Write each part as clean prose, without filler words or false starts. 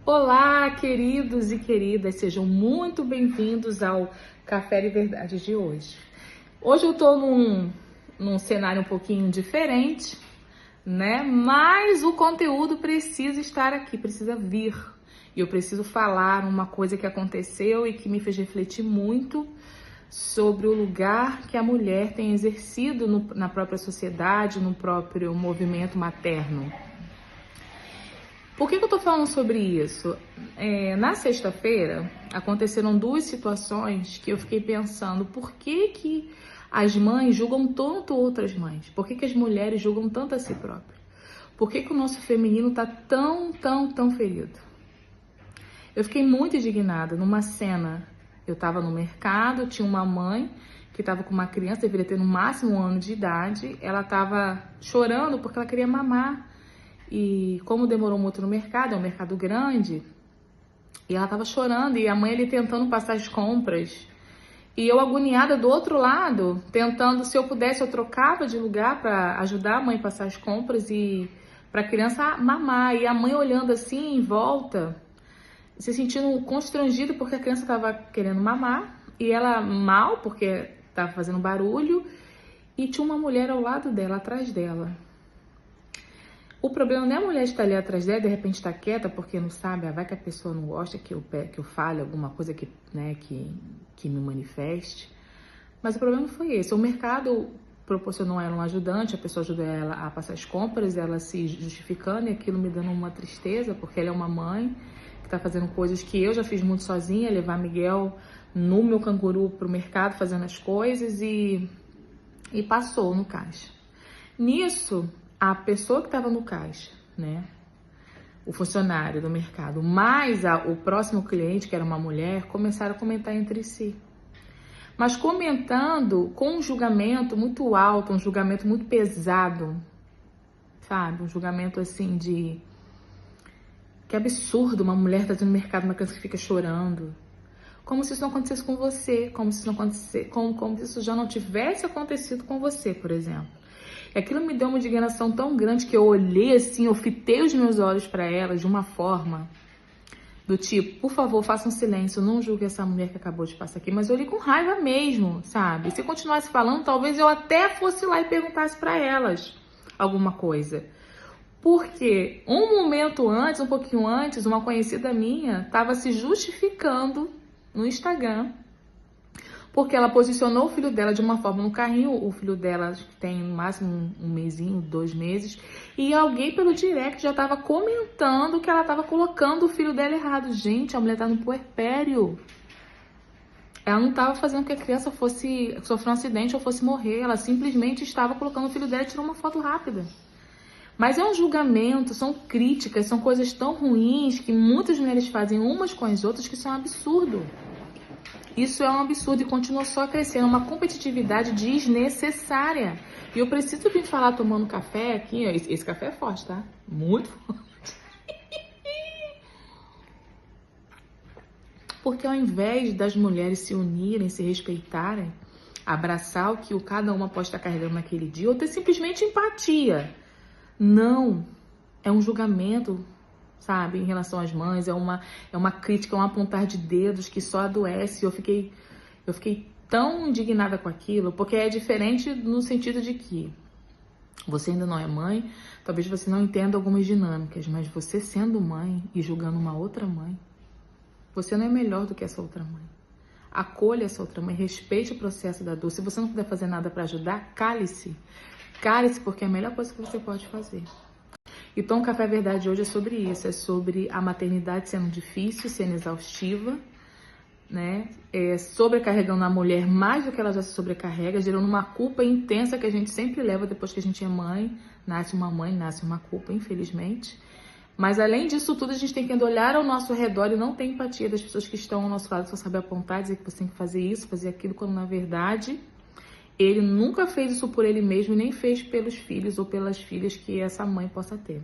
Olá, queridos e queridas, sejam muito bem-vindos ao Café de Verdade de hoje. Hoje eu tô num cenário um pouquinho diferente, né? Mas o conteúdo precisa estar aqui, precisa vir. E eu preciso falar uma coisa que aconteceu e que me fez refletir muito sobre o lugar que a mulher tem exercido na própria sociedade, no próprio movimento materno. Por que eu tô falando sobre isso? Na sexta-feira, aconteceram duas situações que eu fiquei pensando, por que as mães julgam tanto outras mães? Por que as mulheres julgam tanto a si próprias? Por que o nosso feminino tá tão ferido? Eu fiquei muito indignada numa cena. Eu tava no mercado, tinha uma mãe que tava com uma criança, deveria ter no máximo 1 ano de idade. Ela tava chorando porque ela queria mamar. E como demorou muito no mercado, é um mercado grande, e ela tava chorando, e a mãe ali tentando passar as compras. E eu agoniada do outro lado, tentando, se eu pudesse, eu trocava de lugar para ajudar a mãe a passar as compras e para a criança mamar. E a mãe olhando assim em volta, se sentindo constrangida porque a criança tava querendo mamar, e ela mal, porque tava fazendo barulho, e tinha uma mulher ao lado dela, atrás dela. O problema não é a mulher estar ali atrás dela, de repente estar quieta porque não sabe, vai que a pessoa não gosta que eu fale alguma coisa que me manifeste. Mas o problema foi esse. O mercado proporcionou a ela um ajudante, a pessoa ajudou ela a passar as compras, ela se justificando, e aquilo me dando uma tristeza, porque ela é uma mãe que está fazendo coisas que eu já fiz muito sozinha, levar Miguel no meu canguru pro mercado fazendo as coisas, e passou no caixa. Nisso, a pessoa que estava no caixa, né, o funcionário do mercado, mais o próximo cliente, que era uma mulher, começaram a comentar entre si. Mas comentando com um julgamento muito alto, um julgamento muito pesado, sabe? Um julgamento assim de... Que absurdo uma mulher tá no mercado, uma criança que fica chorando. Como se isso não acontecesse com você, como se isso não acontecesse, como se isso já não tivesse acontecido com você, por exemplo. E aquilo me deu uma indignação tão grande que eu olhei assim, eu fitei os meus olhos para ela de uma forma do tipo, por favor, faça um silêncio, não julgue essa mulher que acabou de passar aqui. Mas eu olhei com raiva mesmo, sabe? Se continuasse falando, talvez eu até fosse lá e perguntasse para elas alguma coisa. Porque um momento antes, um pouquinho antes, uma conhecida minha estava se justificando no Instagram, porque ela posicionou o filho dela de uma forma no carrinho, o filho dela tem no máximo um mesinho, 2 meses, e alguém pelo direct já estava comentando que ela estava colocando o filho dela errado. Gente, a mulher tá no puerpério. Ela não estava fazendo que a criança fosse sofrer um acidente ou fosse morrer, ela simplesmente estava colocando o filho dela e tirou uma foto rápida. Mas é um julgamento, são críticas, são coisas tão ruins que muitas mulheres fazem umas com as outras que isso é um absurdo. Isso é um absurdo e continua só crescendo, uma competitividade desnecessária. E eu preciso vir falar tomando café aqui, ó, esse café é forte, tá? Muito forte. Porque ao invés das mulheres se unirem, se respeitarem, abraçar o que cada uma pode estar carregando naquele dia, ou ter simplesmente empatia. Não, é um julgamento, sabe, em relação às mães, é uma crítica, é um apontar de dedos que só adoece. Eu fiquei tão indignada com aquilo, porque é diferente no sentido de que você ainda não é mãe, talvez você não entenda algumas dinâmicas, mas você sendo mãe e julgando uma outra mãe, você não é melhor do que essa outra mãe. Acolha essa outra mãe, respeite o processo da dor. Se você não puder fazer nada para ajudar, cale-se. Cale-se, porque é a melhor coisa que você pode fazer. Então, o Café Verdade hoje é sobre isso, é sobre a maternidade sendo difícil, sendo exaustiva, né? Sobrecarregando a mulher mais do que ela já se sobrecarrega, gerando uma culpa intensa que a gente sempre leva depois que a gente é mãe. Nasce uma mãe, nasce uma culpa, infelizmente. Mas além disso tudo, a gente tem que olhar ao nosso redor e não ter empatia das pessoas que estão ao nosso lado, só saber apontar, dizer que você tem que fazer isso, fazer aquilo, quando na verdade ele nunca fez isso por ele mesmo e nem fez pelos filhos ou pelas filhas que essa mãe possa ter.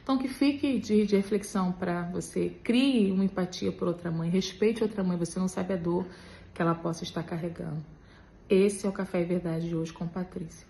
Então, que fique de reflexão para você. Crie uma empatia por outra mãe, respeite outra mãe, você não sabe a dor que ela possa estar carregando. Esse é o Café Verdade de hoje com Patrícia.